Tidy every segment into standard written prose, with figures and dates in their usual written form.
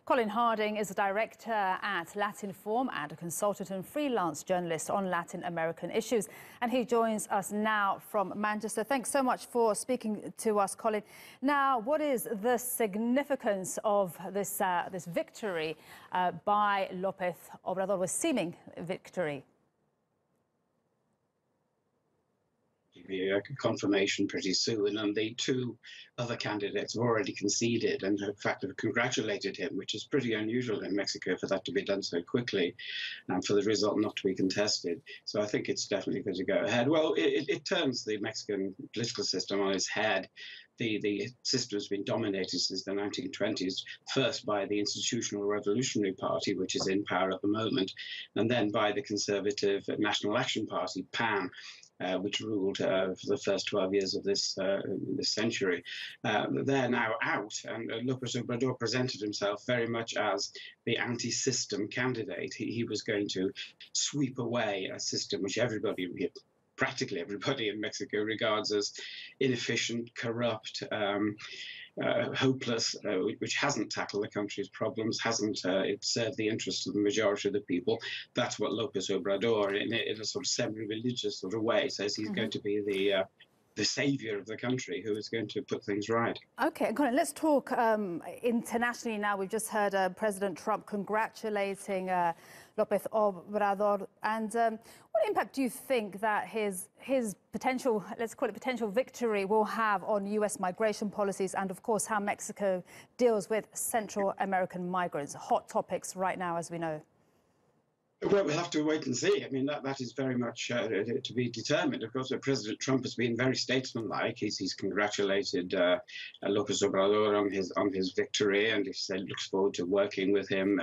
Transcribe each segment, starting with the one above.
Colin Harding is a director at Latin Forum and a consultant and freelance journalist on Latin American issues. And he joins us now from Manchester. Thanks so much for speaking to us, Colin. Now, what is the significance of this victory by López Obrador, a seeming victory? Be a confirmation pretty soon, and the two other candidates have already conceded and in fact have congratulated him, which is pretty unusual in Mexico for that to be done so quickly and for the result not to be contested. So I think it's definitely going to go ahead. Well, it turns the Mexican political system on its head. The system has been dominated since the 1920s, first by the Institutional Revolutionary Party, which is in power at the moment, and then by the Conservative National Action Party, PAN, which ruled for the first 12 years of this century. They're now out, and López Obrador presented himself very much as the anti-system candidate. He was going to sweep away a system which practically everybody in Mexico regards as inefficient, corrupt, hopeless, which hasn't tackled the country's problems, hasn't served the interests of the majority of the people. That's what López Obrador, in a sort of semi-religious sort of way, says he's going to be the savior of the country who is going to put things right. Okay, Colin, let's talk internationally now. We've just heard President Trump congratulating López Obrador. And what impact do you think that his potential, let's call it potential victory, will have on U.S. migration policies and, of course, how Mexico deals with Central American migrants? Hot topics right now, as we know. Well, we'll have to wait and see. I mean, that is very much to be determined. Of course, President Trump has been very statesmanlike. He's congratulated López Obrador on his victory, and he said looks forward to working with him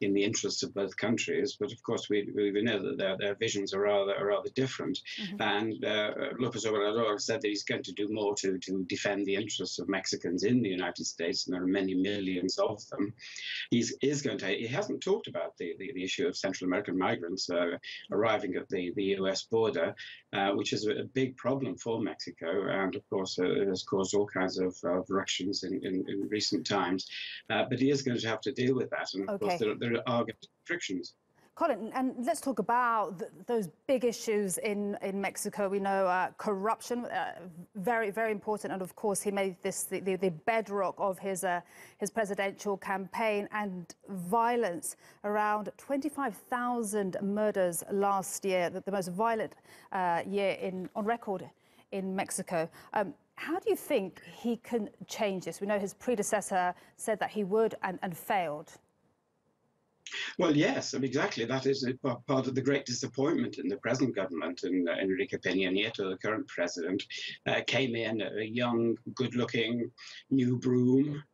in the interests of both countries. But of course, we know that their visions are rather different. And López Obrador said that he's going to do more to defend the interests of Mexicans in the United States, and there are many millions of them. He hasn't talked about the issue of Central American migrants arriving at the US border, which is a big problem for Mexico, and of course it has caused all kinds of ructions in recent times. But he is going to have to deal with that, and of course there are frictions. Colin, and let's talk about those big issues in Mexico. We know corruption, very, very important. And of course, he made this the bedrock of his presidential campaign, and violence. Around 25,000 murders last year, the most violent year on record in Mexico. How do you think he can change this? We know his predecessor said that he would and failed. Well, yes, exactly. That is part of the great disappointment in the present government. And Enrique Peña Nieto, the current president, came in a young, good-looking new broom,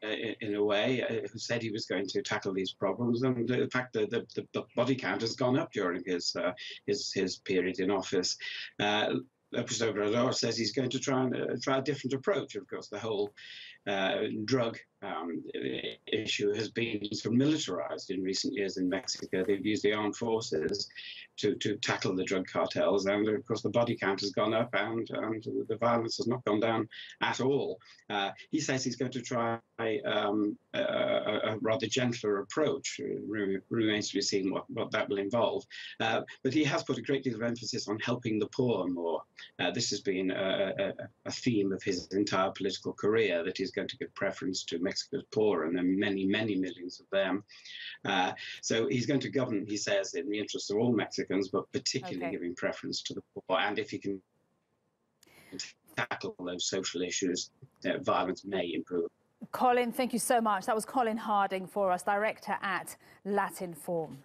in a way, who said he was going to tackle these problems. And in fact, the body count has gone up during his period in office. López Obrador says he's going to try a different approach. Of course, the whole drug issue has been sort of militarized in recent years in Mexico. They've used the armed forces to tackle the drug cartels, and of course the body count has gone up, and the violence has not gone down at all. He says he's going to try a rather gentler approach. Remains to be seen what that will involve. But he has put a great deal of emphasis on helping the poor more. This has been a theme of his entire political career, that he's going to give preference to Mexico's poor, and there are many, many millions of them. So he's going to govern, he says, in the interests of all Mexicans, but particularly giving preference to the poor. And if he can tackle those social issues, violence may improve. Colin, thank you so much. That was Colin Harding for us, director at Latin Forum.